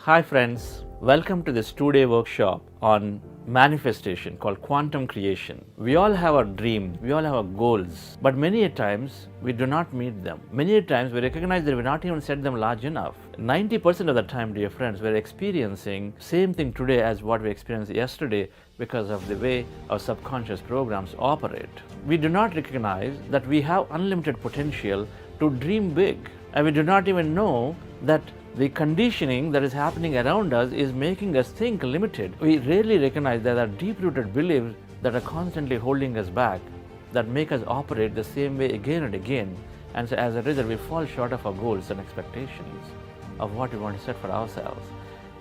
Hi friends, welcome to this 2-day workshop on manifestation called quantum creation. We all have our dream, we all have our goals, but many a times we do not meet them. Many a times we recognize that we not even set them large enough. 90% of the time, dear friends, we're experiencing same thing today as what we experienced yesterday because of the way our subconscious programs operate. We do not recognize that we have unlimited potential to dream big, and we do not even know that the conditioning that is happening around us is making us think limited. We rarely recognize that there are deep-rooted beliefs that are constantly holding us back, that make us operate the same way again and again, and so as a result we fall short of our goals and expectations of what we want to set for ourselves.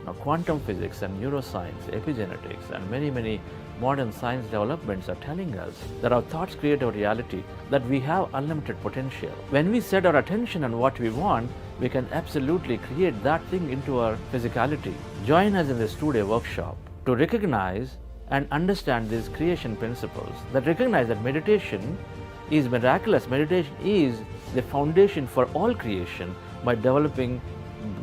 Now, quantum physics and neuroscience, epigenetics, and many modern science developments are telling us that our thoughts create our reality, that we have unlimited potential. When we set our attention on what we want, we can absolutely create that thing into our physicality. Join us in this 2-day workshop to recognize and understand these creation principles, that recognize that meditation is miraculous. Meditation is the foundation for all creation by developing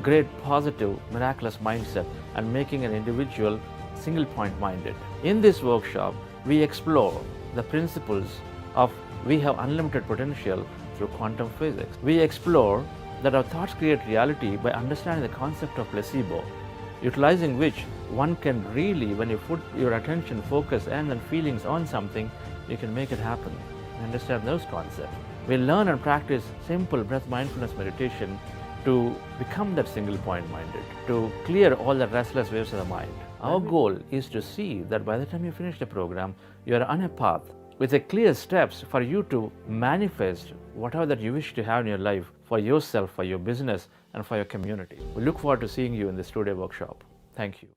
great positive miraculous mindset and making an individual single point minded. In this workshop, we explore the principles of we have unlimited potential through quantum physics. We explore that our thoughts create reality by understanding the concept of placebo, utilizing which one can really, when you put your attention, focus and then feelings on something, you can make it happen. Understand those concepts. We learn and practice simple breath mindfulness meditation to become that single point minded, to clear all the restless waves of the mind. Our goal is to see that by the time you finish the program, you are on a path with a clear steps for you to manifest whatever that you wish to have in your life for yourself, for your business, and for your community. We look forward to seeing you in this 2-day workshop. Thank you.